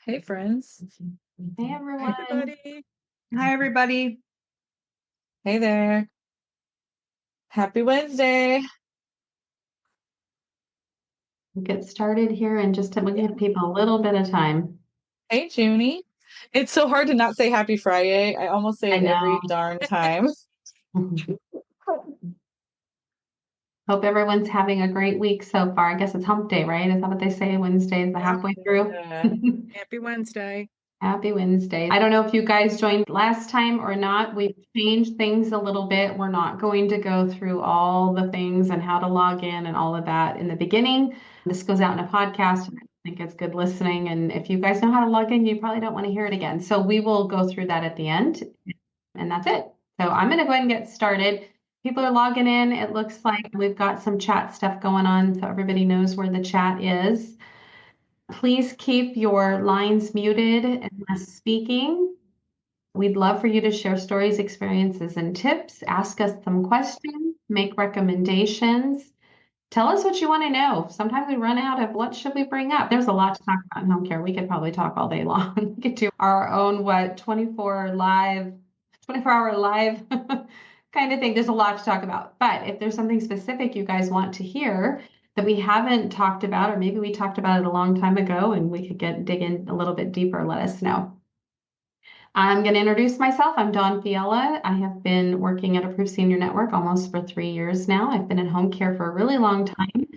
Hey, friends. Hey Hey, everyone. everybody. Hi, everybody. Hey there. Happy Wednesday. We'll get started here in we'll give people a little bit of time. Hey, Junie. It's so hard to not say happy Friday. I almost say I it every know. darn time. Hope everyone's having a great week so far. I guess it's hump day, right? Is that what they say? Wednesday is the Yeah. halfway through. Happy Wednesday. Happy Wednesday. I don't know if you guys joined last time or not. We've changed things a little bit. We're not going to go through all the things and how to log in and all of that in the beginning. This goes out in a podcast. I think it's good listening. And if you guys know how to log in, you probably don't want to hear it again. So we will go through that at the end. And that's it. So I'm going to go ahead and get started. People are logging in. It looks like we've got some chat stuff going on. So everybody knows where the chat is. Please keep your lines muted unless speaking. We'd love for you to share stories, experiences, and tips. Ask us some questions, make recommendations. Tell us what you want to know. Sometimes we run out of what should we bring up. There's a lot to talk about in home care. We could probably talk all day long. We could do our own 24-hour live kind of thing. There's a lot to talk about. But if there's something specific you guys want to hear that we haven't talked about, or maybe we talked about it a long time ago and we could dig in a little bit deeper, let us know. I'm going to introduce myself. I'm Dawn Fiella. I have been working at Approved Senior Network almost for 3 years now. I've been in home care for a really long time,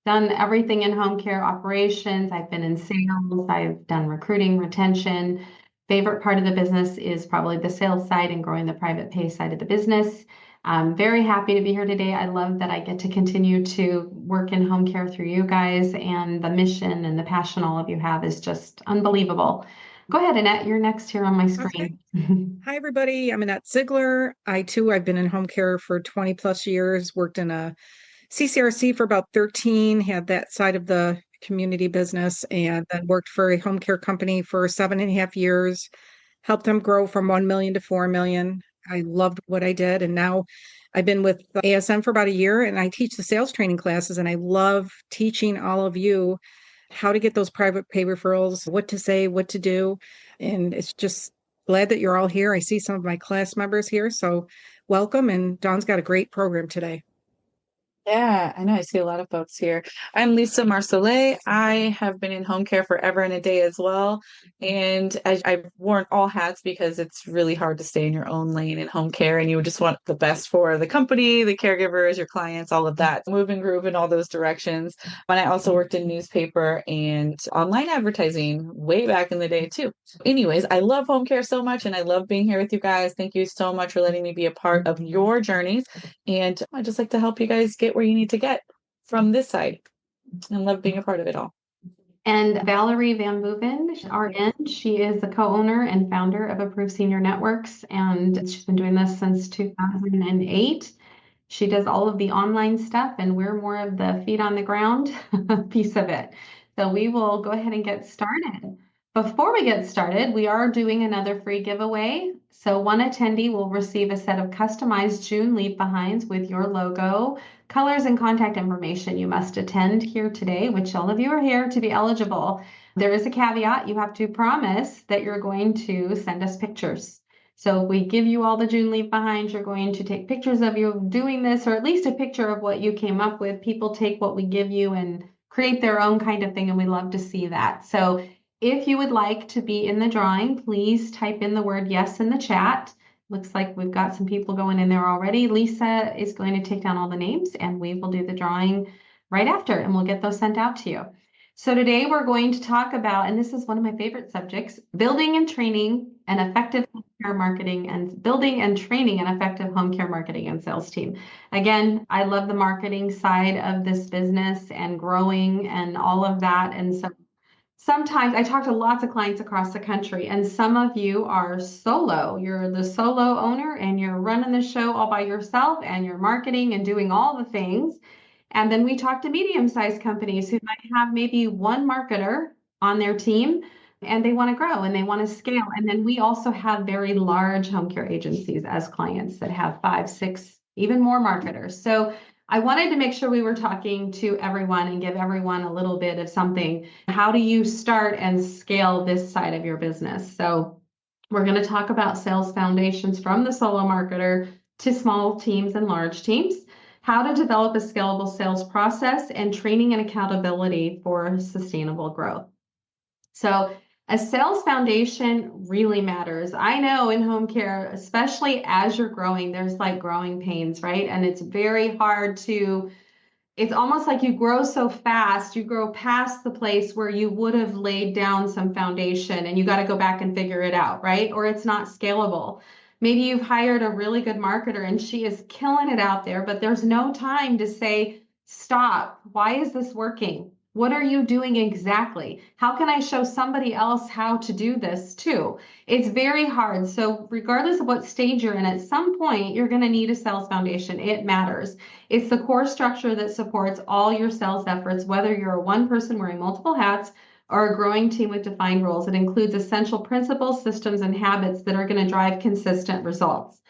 done everything in home care operations. I've been in sales. I've done recruiting, retention. Favorite part of the business is probably the sales side and growing the private pay side of the business. I'm very happy to be here today. I love that I get to continue to work in home care through you guys, and the mission and the passion all of you have is just unbelievable. Go ahead, Annette. You're next here on my screen. Okay. Hi, everybody. I'm Annette Ziegler. I've been in home care for 20 plus years, worked in a CCRC for about 13, had that side of the community business, and then worked for a home care company for 7.5 years, helped them grow from 1 million to 4 million. I loved what I did. And now I've been with ASM for about a year, and I teach the sales training classes, and I love teaching all of you how to get those private pay referrals, what to say, what to do. And it's just glad that you're all here. I see some of my class members here, so welcome. And Dawn's got a great program today. Yeah, I know. I see a lot of folks here. I'm Lisa Marcellet. I have been in home care forever and a day as well. And I've worn all hats because it's really hard to stay in your own lane in home care. And you would just want the best for the company, the caregivers, your clients, all of that. Move and groove in all those directions. And I also worked in newspaper and online advertising way back in the day, too. Anyways, I love home care so much and I love being here with you guys. Thank you so much for letting me be a part of your journeys. And I just like to help you guys get where you need to get from this side and love being a part of it all. And Valerie Van Boeven, RN, she is the co-owner and founder of Approved Senior Networks, and she's been doing this since 2008. She does all of the online stuff, and we're more of the feet on the ground piece of it. So we will go ahead and get started. Before we get started, we are doing another free giveaway. So one attendee will receive a set of customized June leave behinds with your logo, colors, and contact information. You must attend here today, which all of you are here to be eligible. There is a caveat. You have to promise that you're going to send us pictures. So if we give you all the June leave behinds, you're going to take pictures of you doing this, or at least a picture of what you came up with. People take what we give you and create their own kind of thing, and we love to see that. So if you would like to be in the drawing, please type in the word yes in the chat. Looks like we've got some people going in there already. Lisa is going to take down all the names, and we will do the drawing right after, and we'll get those sent out to you. So today we're going to talk about, and this is one of my favorite subjects, building and training an effective home care marketing and building and training an effective home care marketing and sales team. Again, I love the marketing side of this business and growing and all of that. And so sometimes I talk to lots of clients across the country, and some of you are solo. You're the solo owner and you're running the show all by yourself and you're marketing and doing all the things. And then we talk to medium-sized companies who might have maybe one marketer on their team and they want to grow and they want to scale. And then we also have very large home care agencies as clients that have 5, 6, even more marketers. So I wanted to make sure we were talking to everyone and give everyone a little bit of something. How do you start and scale this side of your business? So we're going to talk about sales foundations from the solo marketer to small teams and large teams, how to develop a scalable sales process, and training and accountability for sustainable growth. So a sales foundation really matters. I know in home care, especially as you're growing, there's like growing pains, right? And it's very hard to, it's almost like you grow so fast, you grow past the place where you would have laid down some foundation and you got to go back and figure it out, right? Or it's not scalable. Maybe you've hired a really good marketer and she is killing it out there, but there's no time to say, stop. Why is this working? What are you doing exactly? How can I show somebody else how to do this too? It's very hard. So regardless of what stage you're in, at some point, you're going to need a sales foundation. It matters. It's the core structure that supports all your sales efforts, whether you're a one person wearing multiple hats or a growing team with defined roles. It includes essential principles, systems, and habits that are going to drive consistent results.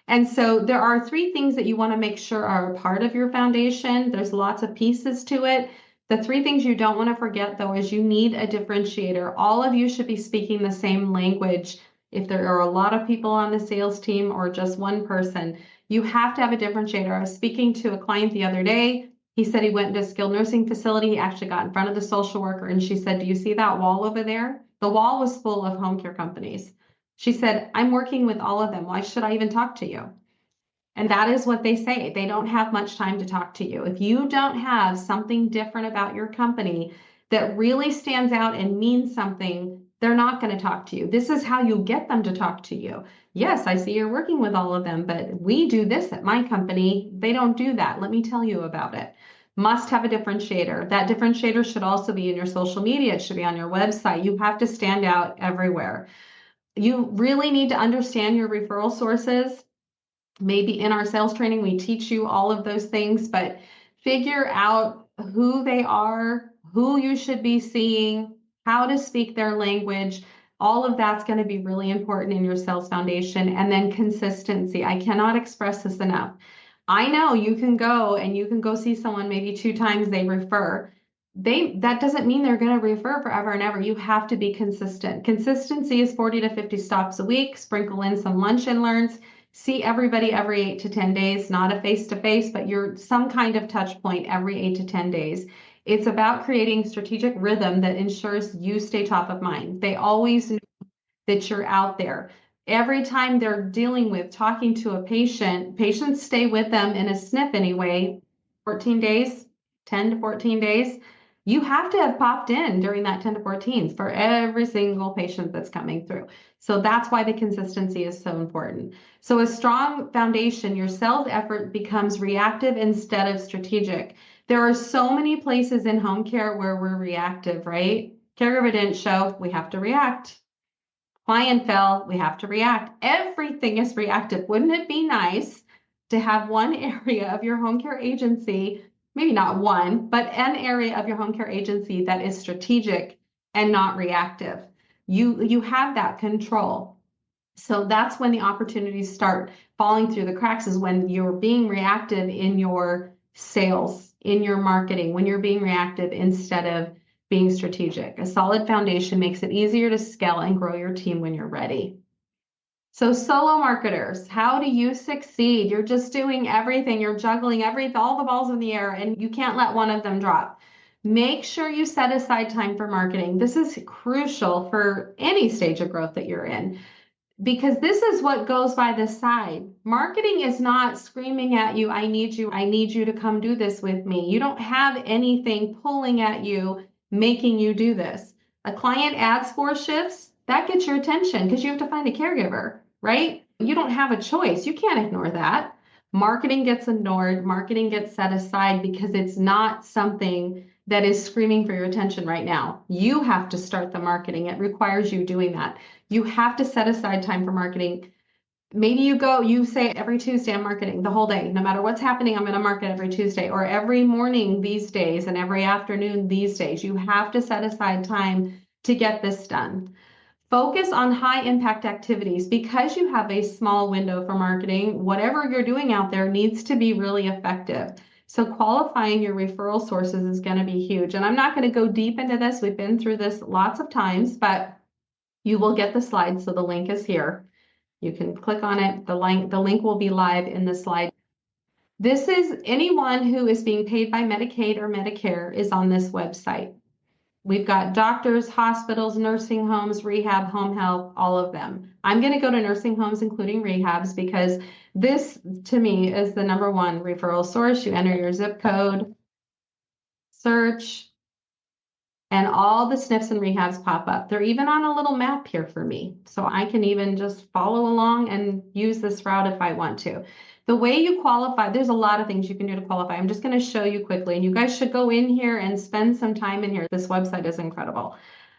And so there are 3 things that you want to make sure are a part of your foundation. There's lots of pieces to it. The 3 things you don't want to forget, though, is you need a differentiator. All of you should be speaking the same language. If there are a lot of people on the sales team or just one person, you have to have a differentiator. I was speaking to a client the other day. He said he went to a skilled nursing facility. He actually got in front of the social worker and she said, do you see that wall over there? The wall was full of home care companies. She said, I'm working with all of them. Why should I even talk to you? And that is what they say. They don't have much time to talk to you. If you don't have something different about your company that really stands out and means something, they're not going to talk to you. This is how you get them to talk to you. Yes, I see you're working with all of them, but we do this at my company. They don't do that. Let me tell you about it. Must have a differentiator. That differentiator should also be in your social media. It should be on your website. You have to stand out everywhere. You really need to understand your referral sources. Maybe in our sales training, we teach you all of those things, but figure out who they are, who you should be seeing, how to speak their language. All of that's going to be really important in your sales foundation. And then consistency. I cannot express this enough. I know you can go see someone maybe 2 times they refer. That doesn't mean they're going to refer forever and ever. You have to be consistent. Consistency is 40 to 50 stops a week. Sprinkle in some lunch and learns. See everybody every 8 to 10 days, not a face-to-face, but you're some kind of touch point every 8 to 10 days. It's about creating strategic rhythm that ensures you stay top of mind. They always know that you're out there. Every time they're dealing with talking to a patient, patients stay with them in a SNF anyway, 14 days, 10 to 14 days. You have to have popped in during that 10 to 14 for every single patient that's coming through. So that's why the consistency is so important. So a strong foundation, your sales effort becomes reactive instead of strategic. There are so many places in home care where we're reactive, right? Caregiver didn't show, we have to react. Client fell, we have to react. Everything is reactive. Wouldn't it be nice to have one area of your home care agency, maybe not one, but an area of your home care agency that is strategic and not reactive? You have that control. So that's when the opportunities start falling through the cracks, is when you're being reactive in your sales, in your marketing, when you're being reactive instead of being strategic. A solid foundation makes it easier to scale and grow your team when you're ready. So solo marketers, how do you succeed? You're just doing everything. You're juggling all the balls in the air, and you can't let one of them drop. Make sure you set aside time for marketing. This is crucial for any stage of growth that you're in, because this is what goes by the side. Marketing is not screaming at you, I need you to come do this with me. You don't have anything pulling at you, making you do this. A client adds 4 shifts, that gets your attention because you have to find a caregiver, right? You don't have a choice. You can't ignore that. Marketing gets ignored, marketing gets set aside because it's not something that is screaming for your attention right now. You have to start the marketing. It requires you doing that. You have to set aside time for marketing. Maybe you say every Tuesday I'm marketing the whole day. No matter what's happening, I'm going to market every Tuesday, or every morning these days and every afternoon these days. You have to set aside time to get this done. Focus on high impact activities. Because you have a small window for marketing, whatever you're doing out there needs to be really effective. So qualifying your referral sources is going to be huge. And I'm not going to go deep into this. We've been through this lots of times, but you will get the slides. So the link is here. You can click on it. The link will be live in the slide. This is anyone who is being paid by Medicaid or Medicare is on this website. We've got doctors, hospitals, nursing homes, rehab, home health, all of them. I'm going to go to nursing homes, including rehabs, because this, to me, is the number one referral source. You enter your zip code, search, and all the SNFs and rehabs pop up. They're even on a little map here for me. So I can even just follow along and use this route if I want to. The way you qualify, there's a lot of things you can do to qualify. I'm just going to show you quickly, and you guys should go in here and spend some time in here. This website is incredible.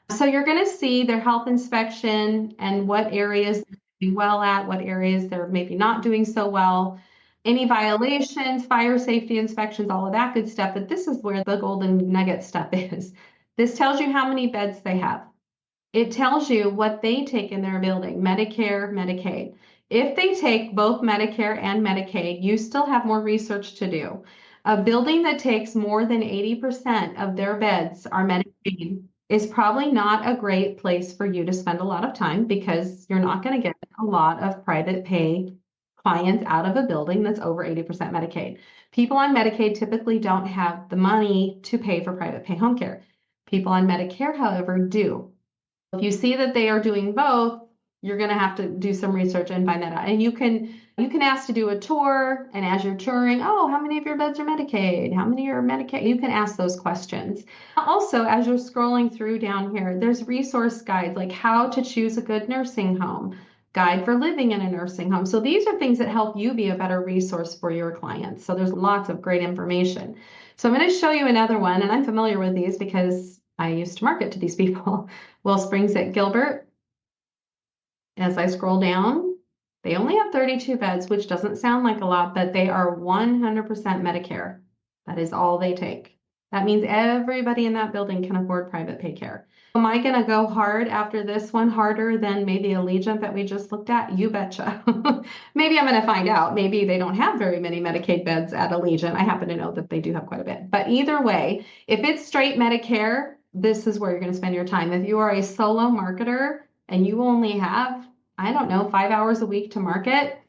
So you're going to see their health inspection and what areas they're doing well at, what areas they're maybe not doing so well, any violations, fire safety inspections, all of that good stuff. But this is where the golden nugget stuff is. This tells you how many beds they have. It tells you what they take in their building, Medicare, Medicaid. If they take both Medicare and Medicaid, you still have more research to do. A building that takes more than 80% of their beds are Medicaid is probably not a great place for you to spend a lot of time, because you're not going to get a lot of private pay clients out of a building that's over 80% Medicaid. People on Medicaid typically don't have the money to pay for private pay home care. People on Medicare, however, do. If you see that they are doing both, you're going to have to do some research and find that out. And you can ask to do a tour, and as you're touring, oh, how many of your beds are Medicaid? How many are Medicaid? You can ask those questions. Also, as you're scrolling through down here, there's resource guides like how to choose a good nursing home, guide for living in a nursing home. So these are things that help you be a better resource for your clients. So there's lots of great information. So I'm going to show you another one, and I'm familiar with these because I used to market to these people. Well Springs at Gilbert. As I scroll down, they only have 32 beds, which doesn't sound like a lot, but they are 100% Medicare. That is all they take. That means everybody in that building can afford private pay care. Am I going to go hard after this one, harder than maybe Allegiant that we just looked at? You betcha. Maybe I'm going to find out. Maybe they don't have very many Medicaid beds at Allegiant. I happen to know that they do have quite a bit. But either way, if it's straight Medicare, this is where you're going to spend your time. If you are a solo marketer and you only have, I don't know, 5 hours a week to market,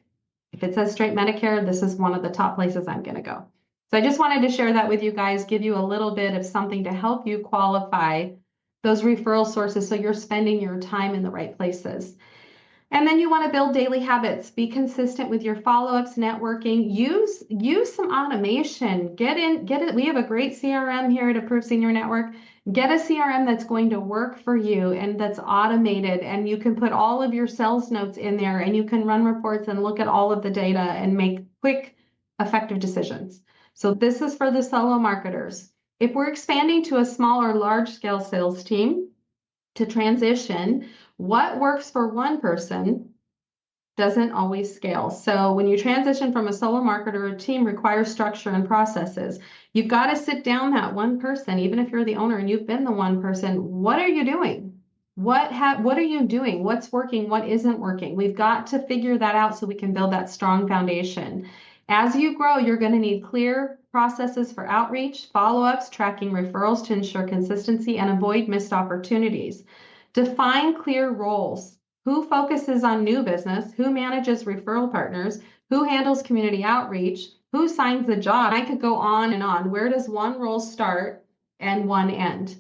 if it says straight Medicare, this is one of the top places I'm going to go. So I just wanted to share that with you guys, give you a little bit of something to help you qualify those referral sources so you're spending your time in the right places. And then you want to build daily habits. Be consistent with your follow-ups, networking. Use some automation. Get it. We have a great CRM here at Approved Senior Network. Get a CRM that's going to work for you and that's automated, and you can put all of your sales notes in there, and you can run reports and look at all of the data and make quick, effective decisions. So this is for the solo marketers. If we're expanding to a small or large scale sales team to transition, what works for one person doesn't always scale. So when you transition from a solo marketer, a team requires structure and processes. You've got to sit down that one person, even if you're the owner and you've been the one person. What are you doing? What are you doing? What's working? What isn't working? We've got to figure that out so we can build that strong foundation. As you grow, you're going to need clear processes for outreach, follow-ups, tracking referrals to ensure consistency and avoid missed opportunities. Define clear roles. Who focuses on new business? Who manages referral partners? Who handles community outreach? Who signs the job? I could go on and on. Where does one role start and one end?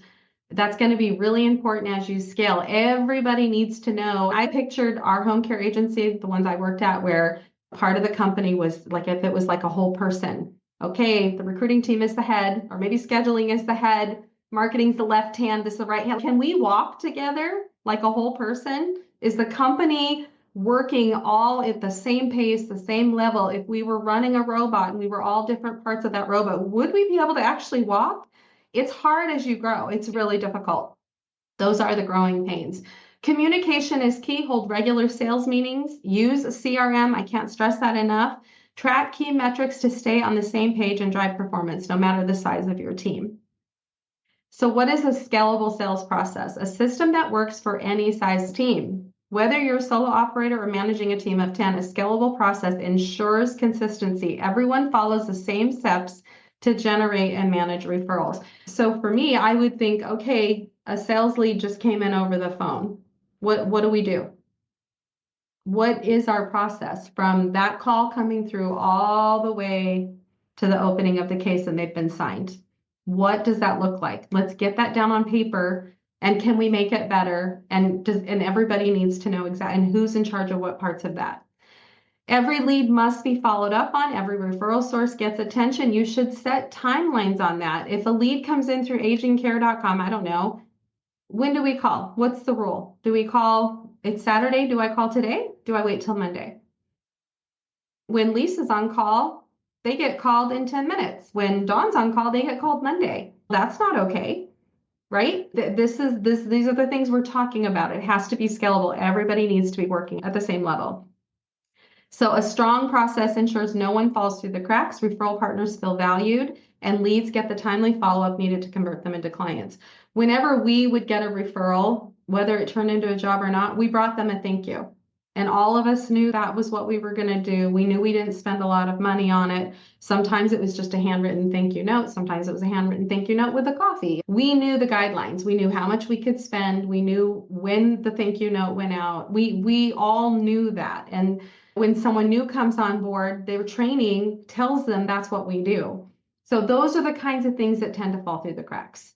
That's going to be really important as you scale. Everybody needs to know. I pictured our home care agency, the ones I worked at, where part of the company was like, if it was like a whole person. Okay, the recruiting team is the head, or maybe scheduling is the head, marketing's the left hand, this is the right hand. Can we walk together like a whole person? Is the company working all at the same pace, the same level? If we were running a robot and we were all different parts of that robot, would we be able to actually walk? It's hard as you grow. It's really difficult. Those are the growing pains. Communication is key. Hold regular sales meetings. Use a CRM. I can't stress that enough. Track key metrics to stay on the same page and drive performance, no matter the size of your team. So what is a scalable sales process? A system that works for any size team. Whether you're a solo operator or managing a team of 10, a scalable process ensures consistency. Everyone follows the same steps to generate and manage referrals. So for me, I would think, okay, a sales lead just came in over the phone. What do we do? What is our process from that call coming through all the way to the opening of the case and they've been signed? What does that look like? Let's get that down on paper. And can we make it better? And everybody needs to know exactly and who's in charge of what parts of that. Every lead must be followed up on. Every referral source gets attention. You should set timelines on that. If a lead comes in through agingcare.com, I don't know, when do we call? What's the rule? Do we call, it's Saturday, do I call today? Do I wait till Monday? When Lisa's on call, they get called in 10 minutes. When Dawn's on call, they get called Monday. That's not okay, right? These are the things we're talking about. It has to be scalable. Everybody needs to be working at the same level. So a strong process ensures no one falls through the cracks, referral partners feel valued, and leads get the timely follow-up needed to convert them into clients. Whenever we would get a referral, whether it turned into a job or not, we brought them a thank you. And all of us knew that was what we were going to do. We knew we didn't spend a lot of money on it. Sometimes it was just a handwritten thank you note. Sometimes it was a handwritten thank you note with a coffee. We knew the guidelines. We knew how much we could spend. We knew when the thank you note went out. We all knew that. And when someone new comes on board, their training tells them that's what we do. So those are the kinds of things that tend to fall through the cracks.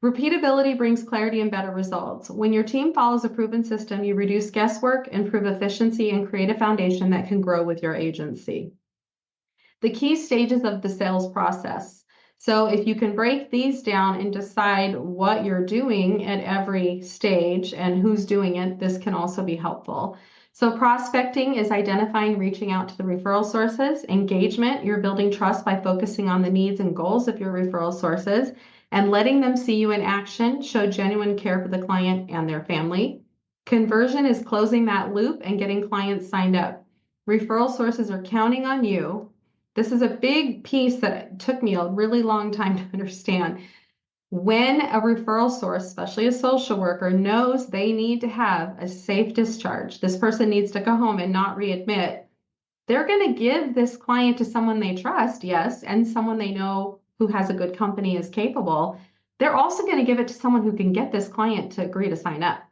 Repeatability brings clarity and better results. When your team follows a proven system, you reduce guesswork, improve efficiency, and create a foundation that can grow with your agency. The key stages of the sales process. So if you can break these down and decide what you're doing at every stage and who's doing it, this can also be helpful. So prospecting is identifying, reaching out to the referral sources. Engagement, you're building trust by focusing on the needs and goals of your referral sources and letting them see you in action, show genuine care for the client and their family. Conversion is closing that loop and getting clients signed up. Referral sources are counting on you. This is a big piece that took me a really long time to understand. When a referral source, especially a social worker, knows they need to have a safe discharge, this person needs to go home and not readmit, they're going to give this client to someone they trust, yes, and someone they know who has a good company, is capable. They're also going to give it to someone who can get this client to agree to sign up,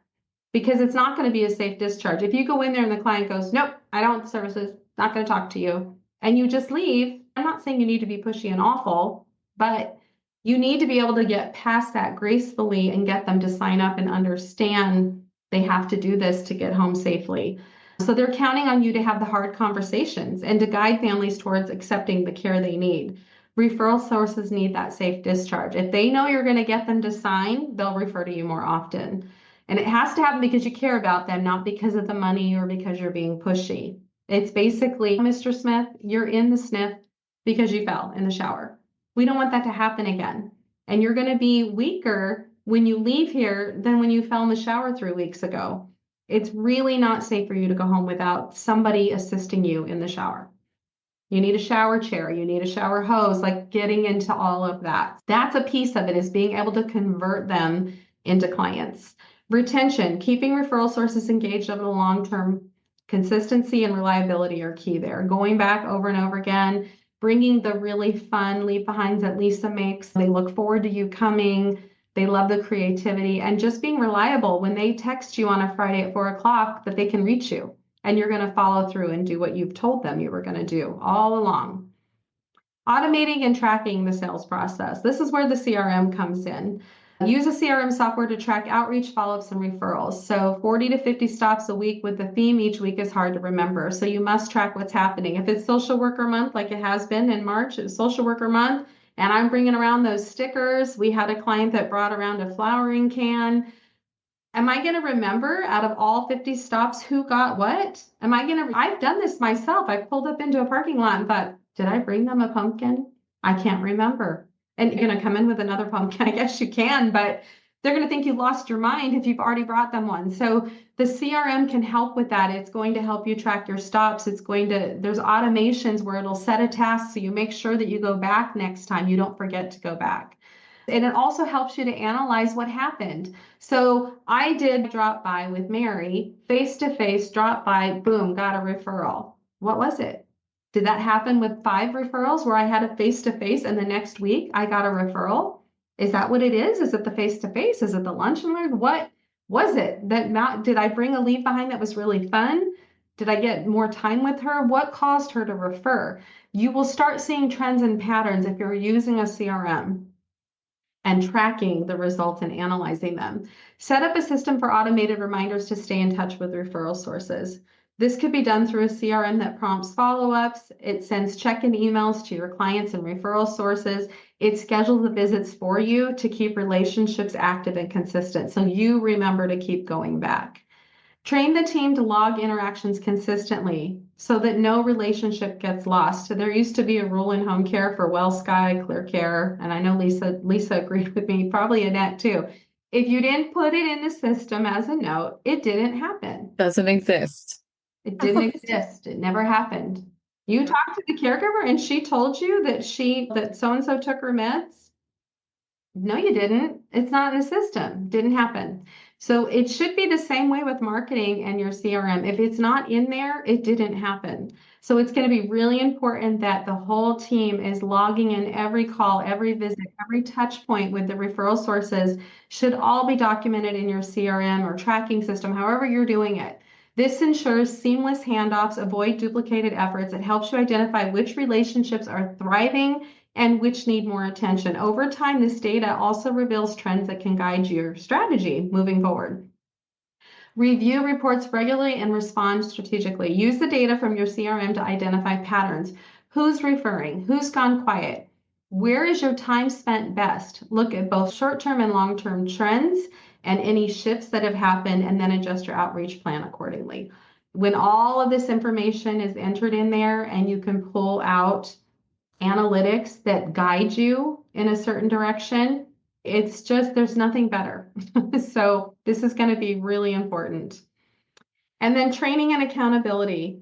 because it's not going to be a safe discharge. If you go in there and the client goes, nope, I don't want the services, not going to talk to you, and you just leave, I'm not saying you need to be pushy and awful, but you need to be able to get past that gracefully and get them to sign up and understand they have to do this to get home safely. So they're counting on you to have the hard conversations and to guide families towards accepting the care they need. Referral sources need that safe discharge. If they know you're going to get them to sign, they'll refer to you more often. And it has to happen because you care about them, not because of the money or because you're being pushy. It's basically, Mr. Smith, you're in the SNF because you fell in the shower. We don't want that to happen again. And you're going to be weaker when you leave here than when you fell in the shower 3 weeks ago. It's really not safe for you to go home without somebody assisting you in the shower. You need a shower chair, you need a shower hose, like getting into all of that. That's a piece of it, is being able to convert them into clients. Retention, keeping referral sources engaged over the long term. Consistency and reliability are key there. Going back over and over again, bringing the really fun leave behinds that Lisa makes. They look forward to you coming. They love the creativity, and just being reliable when they text you on a Friday at 4 o'clock that they can reach you and you're going to follow through and do what you've told them you were going to do all along. Automating and tracking the sales process. This is where the CRM comes in. Use a CRM software to track outreach, follow-ups, and referrals. So 40 to 50 stops a week with the theme each week is hard to remember. So you must track what's happening. If it's Social Worker Month, like it has been in March, it's Social Worker Month, and I'm bringing around those stickers. We had a client that brought around a flowering can. Am I going to remember out of all 50 stops who got what? I've done this myself. I pulled up into a parking lot and thought, did I bring them a pumpkin? I can't remember. And you're going to come in with another pumpkin. I guess you can, but they're going to think you lost your mind if you've already brought them one. So the CRM can help with that. It's going to help you track your stops. There's automations where it'll set a task so you make sure that you go back next time. You don't forget to go back. And it also helps you to analyze what happened. So I did drop by with Mary, face to face, drop by, boom, got a referral. What was it? Did that happen with 5 referrals where I had a face-to-face and the next week I got a referral? Is that what it is? Is it the face-to-face? Is it the lunch and learn? What was it that not, did I bring a leave behind that was really fun? Did I get more time with her? What caused her to refer? You will start seeing trends and patterns if you're using a CRM and tracking the results and analyzing them. Set up a system for automated reminders to stay in touch with referral sources. This could be done through a CRM that prompts follow-ups. It sends check-in emails to your clients and referral sources. It schedules the visits for you to keep relationships active and consistent, so you remember to keep going back. Train the team to log interactions consistently so that no relationship gets lost. So there used to be a rule in home care for WellSky, ClearCare, and I know Lisa agreed with me, probably Annette too. If you didn't put it in the system as a note, it didn't happen. Doesn't exist. It didn't exist. It never happened. You talked to the caregiver and she told you that so-and-so took her meds? No, you didn't. It's not in the system. Didn't happen. So it should be the same way with marketing and your CRM. If it's not in there, it didn't happen. So it's going to be really important that the whole team is logging in every call, every visit, every touch point with the referral sources should all be documented in your CRM or tracking system, however you're doing it. This ensures seamless handoffs, avoid duplicated efforts. It helps you identify which relationships are thriving and which need more attention. Over time, this data also reveals trends that can guide your strategy moving forward. Review reports regularly and respond strategically. Use the data from your CRM to identify patterns. Who's referring? Who's gone quiet? Where is your time spent best? Look at both short-term and long-term trends and any shifts that have happened, and then adjust your outreach plan accordingly. When all of this information is entered in there and you can pull out analytics that guide you in a certain direction, it's just, there's nothing better. So this is going to be really important. And then training and accountability.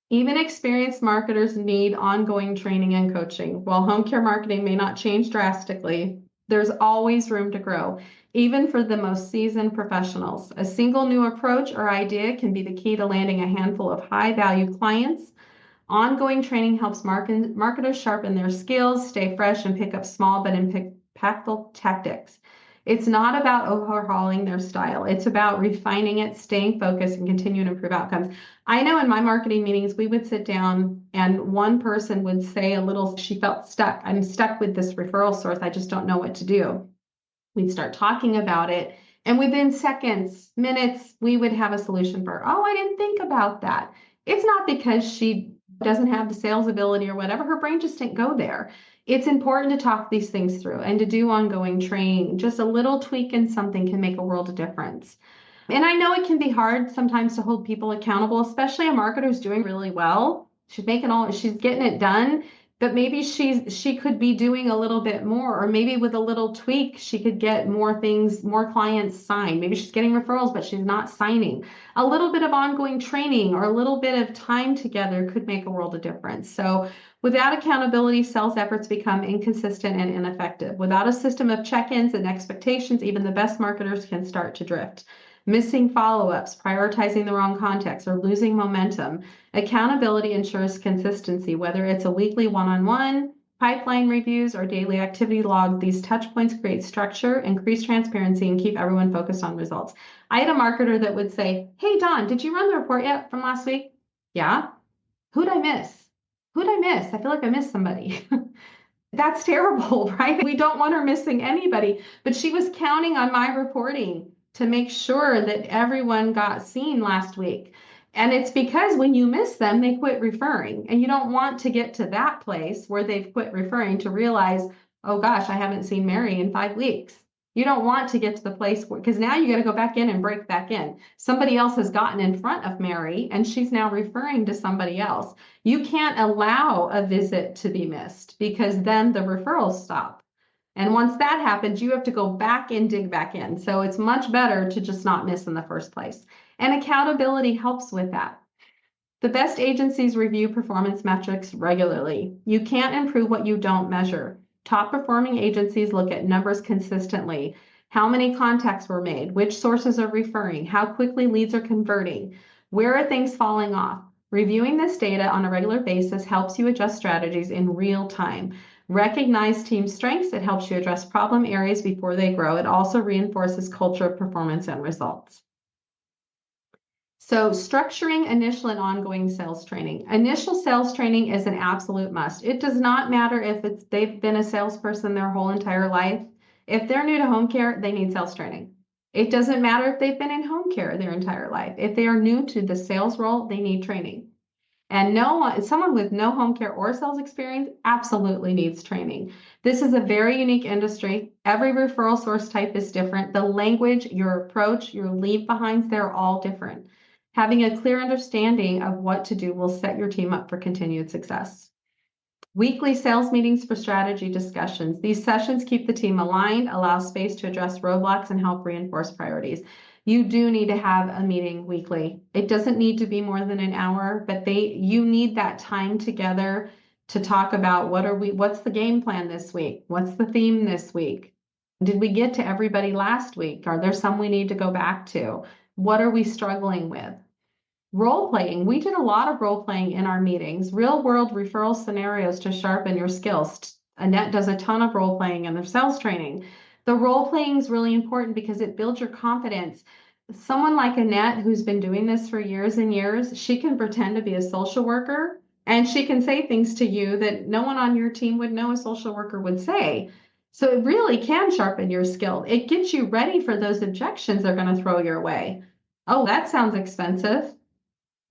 Even experienced marketers need ongoing training and coaching. While home care marketing may not change drastically, there's always room to grow, even for the most seasoned professionals. A single new approach or idea can be the key to landing a handful of high-value clients. Ongoing training helps marketers sharpen their skills, stay fresh, and pick up small but impactful tactics. It's not about overhauling their style. It's about refining it, staying focused, and continuing to improve outcomes. I know in my marketing meetings, we would sit down and one person would say she felt stuck. I'm stuck with this referral source. I just don't know what to do. We'd start talking about it. And within seconds, minutes, we would have a solution for her. Oh, I didn't think about that. It's not because she doesn't have the sales ability or whatever, her brain just didn't go there. It's important to talk these things through and to do ongoing training. Just a little tweak in something can make a world of difference. And I know it can be hard sometimes to hold people accountable, especially a marketer who's doing really well. She's getting it done, but maybe she could be doing a little bit more, or maybe with a little tweak, she could get more clients signed. Maybe she's getting referrals, but she's not signing. A little bit of ongoing training or a little bit of time together could make a world of difference. So without accountability, sales efforts become inconsistent and ineffective. Without a system of check-ins and expectations, even the best marketers can start to drift. Missing follow-ups, prioritizing the wrong context, or losing momentum. Accountability ensures consistency, whether it's a weekly one-on-one, pipeline reviews, or daily activity log. These touch points create structure, increase transparency, and keep everyone focused on results. I had a marketer that would say, "Hey, Dawn, did you run the report yet from last week?" "Yeah." "Who'd I miss? Who'd I miss? I feel like I missed somebody." That's terrible, right? We don't want her missing anybody, but she was counting on my reporting to make sure that everyone got seen last week. And it's because when you miss them, they quit referring. And you don't want to get to that place where they've quit referring to realize, oh gosh, I haven't seen Mary in 5 weeks. You don't want to get to the place because now you got to go back in and break back in. Somebody else has gotten in front of Mary and she's now referring to somebody else. You can't allow a visit to be missed because then the referrals stop. And once that happens, you have to go back and dig back in. So it's much better to just not miss in the first place. And accountability helps with that. The best agencies review performance metrics regularly. You can't improve what you don't measure. Top performing agencies look at numbers consistently. How many contacts were made? Which sources are referring? How quickly leads are converting? Where are things falling off? Reviewing this data on a regular basis helps you adjust strategies in real time. Recognize team strengths. It helps you address problem areas before they grow. It also reinforces culture of performance and results. So structuring initial and ongoing sales training. Initial sales training is an absolute must. It does not matter if they've been a salesperson their whole entire life. If they're new to home care, they need sales training. It doesn't matter if they've been in home care their entire life. If they are new to the sales role, they need training. And someone with no home care or sales experience absolutely needs training. This is a very unique industry. Every referral source type is different. The language, your approach, your leave behinds, they're all different. Having a clear understanding of what to do will set your team up for continued success. Weekly sales meetings for strategy discussions. These sessions keep the team aligned, allow space to address roadblocks, and help reinforce priorities. You do need to have a meeting weekly. It doesn't need to be more than an hour, but you need that time together to talk about what's the game plan this week? What's the theme this week? Did we get to everybody last week? Are there some we need to go back to? What are we struggling with? Role playing. We did a lot of role playing in our meetings, real world referral scenarios to sharpen your skills. Annette does a ton of role playing in their sales training. The role playing is really important because it builds your confidence. Someone like Annette, who's been doing this for years and years, she can pretend to be a social worker and she can say things to you that no one on your team would know a social worker would say. So it really can sharpen your skill. It gets you ready for those objections they're going to throw your way. Oh, that sounds expensive.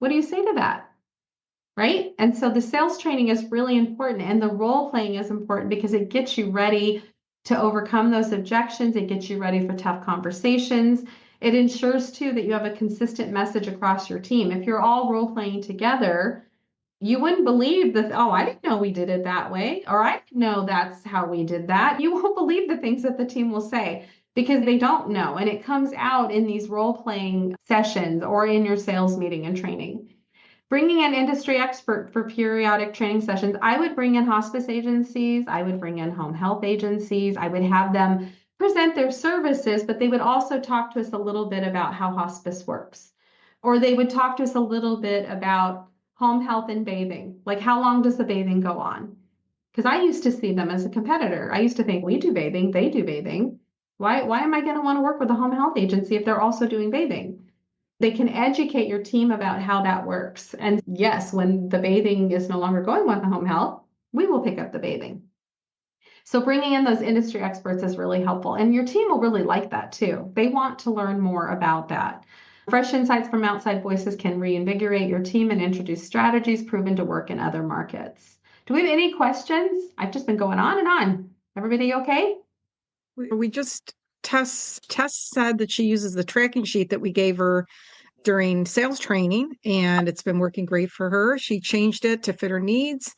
What do you say to that? Right? And so the sales training is really important, and the role playing is important because it gets you ready to overcome those objections. It gets you ready for tough conversations. It ensures too that you have a consistent message across your team. If you're all role playing together, you wouldn't believe that, oh, I didn't know we did it that way, or I didn't know that's how we did that. You won't believe the things that the team will say because they don't know. And it comes out in these role-playing sessions or in your sales meeting and training. Bringing an industry expert for periodic training sessions. I would bring in hospice agencies. I would bring in home health agencies. I would have them present their services, but they would also talk to us a little bit about how hospice works. Or they would talk to us a little bit about home health and bathing. Like, how long does the bathing go on? Because I used to see them as a competitor. I used to think, we do bathing, they do bathing. Why am I going to want to work with a home health agency if they're also doing bathing? They can educate your team about how that works. And yes, when the bathing is no longer going with the home health, we will pick up the bathing. So bringing in those industry experts is really helpful. And your team will really like that too. They want to learn more about that. Fresh insights from outside voices can reinvigorate your team and introduce strategies proven to work in other markets. Do we have any questions? I've just been going on and on. Everybody okay? We just Tess said that she uses the tracking sheet that we gave her during sales training, and it's been working great for her. She changed it to fit her needs.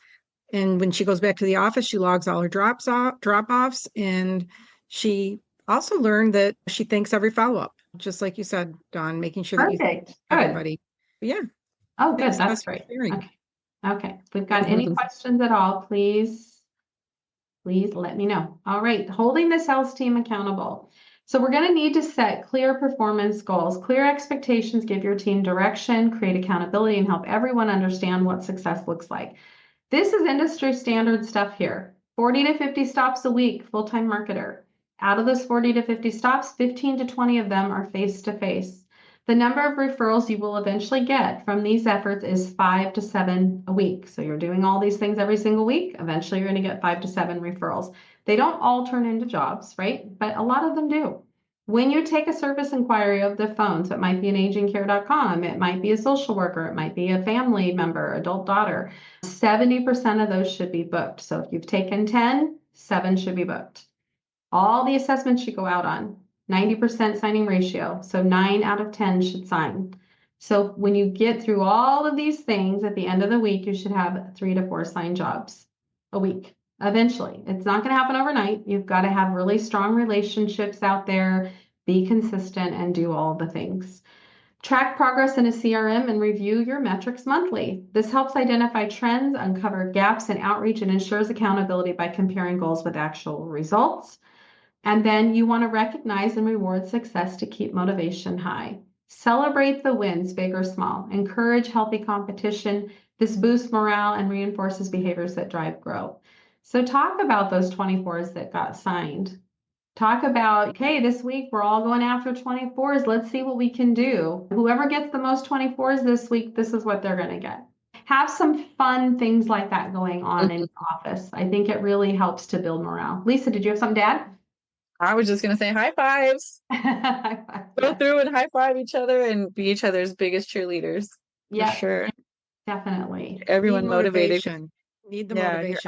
And when she goes back to the office, she logs all her drop-offs, and she also learned that she thanks every follow-up, just like you said, Dawn, making sure that you thank Perfect. everybody. Yeah. Oh, good. Thanks, That's Tess, for great. sharing. Okay. If we've got any questions at all, please let me know. All right. Holding the sales team accountable. So we're going to need to set clear performance goals. Clear expectations give your team direction, create accountability, and help everyone understand what success looks like. This is industry standard stuff here. 40 to 50 stops a week, full-time marketer. Out of those 40 to 50 stops, 15 to 20 of them are face-to-face. The number of referrals you will eventually get from these efforts is 5 to 7 a week. So you're doing all these things every single week. Eventually, you're going to get 5 to 7 referrals. They don't all turn into jobs, right? But a lot of them do. When you take a service inquiry over the phone, so it might be an agingcare.com, it might be a social worker, it might be a family member, adult daughter, 70% of those should be booked. So if you've taken 10, 7 should be booked. All the assessments should go out on 90% signing ratio. So 9 out of 10 should sign. So when you get through all of these things at the end of the week, you should have 3 to 4 signed jobs a week. Eventually, it's not going to happen overnight. You've got to have really strong relationships out there, be consistent, and do all the things. Track progress in a CRM and review your metrics monthly. This helps identify trends, uncover gaps in outreach, and ensures accountability by comparing goals with actual results. And then you want to recognize and reward success to keep motivation high. Celebrate the wins, big or small. Encourage healthy competition. This boosts morale and reinforces behaviors that drive growth. So talk about those 24s that got signed. Talk about, okay, this week we're all going after 24s. Let's see what we can do. Whoever gets the most 24s this week, this is what they're going to get. Have some fun things like that going on in your office. I think it really helps to build morale. Lisa, did you have something to add? I was just gonna say high fives. Go through and high five each other and be each other's biggest cheerleaders. Yeah, For sure. definitely. Everyone Need motivated. motivation. Need the Yeah, motivation.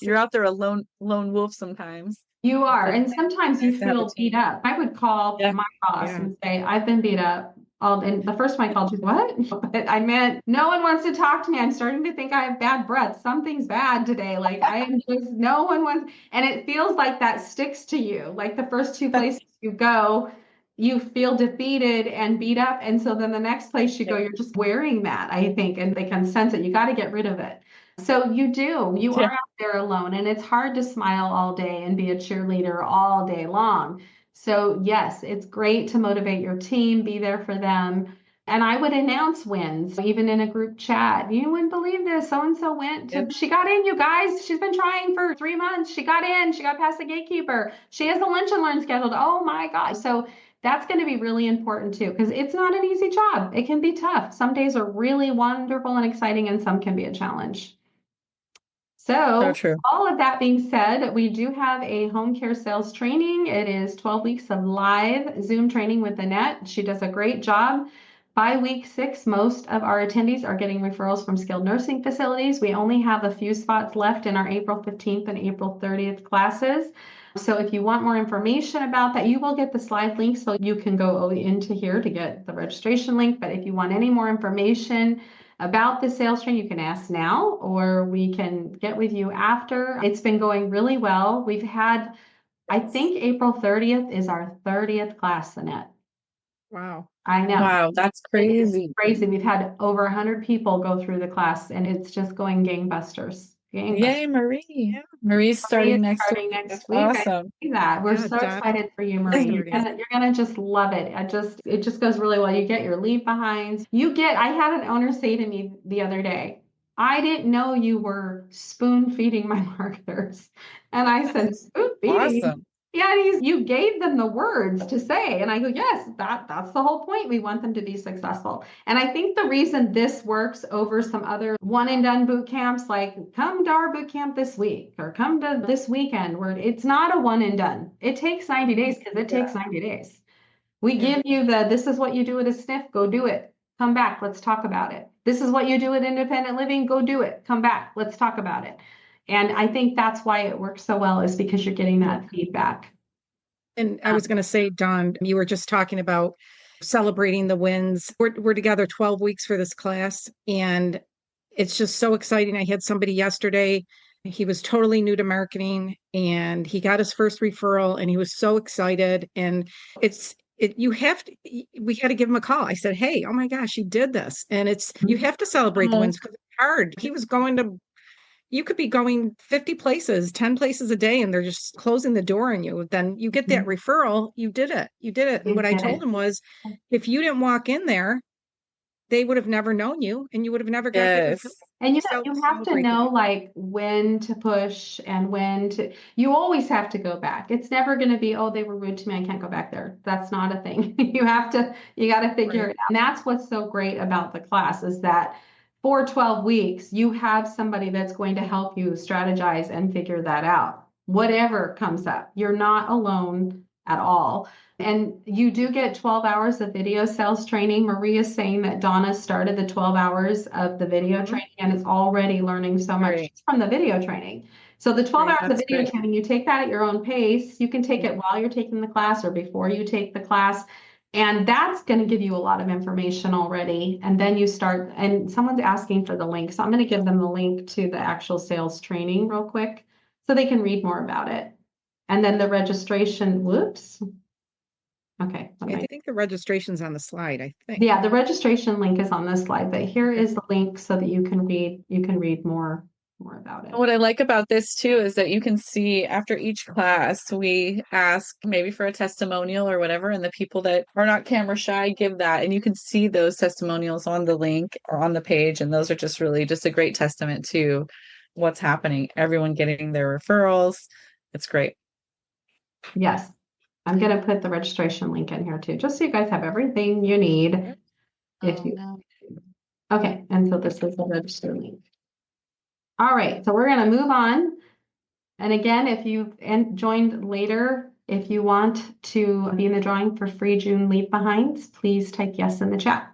you're out there a lone wolf sometimes. You are. So And sometimes you nice to have a feel beat team. up. I would call Yeah. my boss Yeah. and say, I've been beat up. And the first time I called you, what? But I meant, no one wants to talk to me. I'm starting to think I have bad breath. Something's bad today. Like I am just, no one wants, and it feels like that sticks to you. Like the first two places you go, you feel defeated and beat up. And so then the next place you go, you're just wearing that, I think, and they can sense it. You got to get rid of it. So you Yeah. are out there alone, and it's hard to smile all day and be a cheerleader all day long. So yes, it's great to motivate your team, be there for them. And I would announce wins, even in a group chat. You wouldn't believe this. So and so went to, she got in, you guys. She's been trying for 3 months. She got in, she got past the gatekeeper. She has a lunch and learn scheduled. Oh my God. So that's going to be really important too, because it's not an easy job. It can be tough. Some days are really wonderful and exciting, and some can be a challenge. So true. all of that being said, we do have a home care sales training. It is 12 weeks of live Zoom training with Annette. She does a great job. By week 6, most of our attendees are getting referrals from skilled nursing facilities. We only have a few spots left in our April 15th and April 30th classes. So if you want more information about that, you will get the slide link so you can go into here to get the registration link. But if you want any more information about the sales training, you can ask now, or we can get with you after. It's been going really well. We've had, I think April 30th is our 30th class, Annette. Wow. I know. Wow, that's crazy. Crazy. We've had over 100 people go through the class, and it's just going gangbusters. Yay, Marie. Yeah. Marie's starting next week. That's week. awesome. I see that. We're Yeah, so Donna excited for you, Marie. You're gonna just love it. It just goes really well. You get your leave behinds. I had an owner say to me the other day, I didn't know you were spoon feeding my marketers. And I said, spoon feeding? Awesome. Yeah, you gave them the words to say. And I go, yes, that's the whole point. We want them to be successful. And I think the reason this works over some other one and done boot camps, like come to our boot camp this week or come to this weekend, where it's not a one and done. It takes 90 days because it takes 90 days. We give you this is what you do at a sniff, go do it. Come back, let's talk about it. This is what you do at independent living, go do it. Come back, let's talk about it. And I think that's why it works so well, is because you're getting that feedback. And I was going to say, Dawn, you were just talking about celebrating the wins. We're together 12 weeks for this class, and it's just so exciting. I had somebody yesterday, he was totally new to marketing, and he got his first referral, and he was so excited. And we had to give him a call. I said, hey, oh my gosh, you did this. And you have to celebrate the wins because it's hard. You could be going 50 places, 10 places a day, and they're just closing the door on you. Then you get that referral. You did it. And what I told him was, if you didn't walk in there, they would have never known you, and you would have never got that referral. And you have to know like when to push and you always have to go back. It's never going to be, oh, they were rude to me, I can't go back there. That's not a thing. You got to figure it out. And that's what's so great about the class, is that for 12 weeks, you have somebody that's going to help you strategize and figure that out. Whatever comes up, you're not alone at all. And you do get 12 hours of video sales training. Maria is saying that Donna started the 12 hours of the video training and is already learning so much from the video training. So the 12 hours of video training, you take that at your own pace. You can take it while you're taking the class or before you take the class. And that's going to give you a lot of information already. And then you start, and someone's asking for the link. So I'm going to give them the link to the actual sales training real quick so they can read more about it. And then the registration, whoops. Okay. I think the registration's on the slide, I think. Yeah, the registration link is on this slide, but here is the link so that you can read more more about it. What I like about this too is that you can see after each class, we ask maybe for a testimonial or whatever, and the people that are not camera shy give that, and you can see those testimonials on the link or on the page, and those are just really just a great testament to what's happening. Everyone getting their referrals. It's great. Yes. I'm going to put the registration link in here too, just so you guys have everything you need. If you, okay. And so this is the register link. All right. So we're going to move on. And again, if you've joined later, if you want to be in the drawing for free June leave behinds, please type yes in the chat.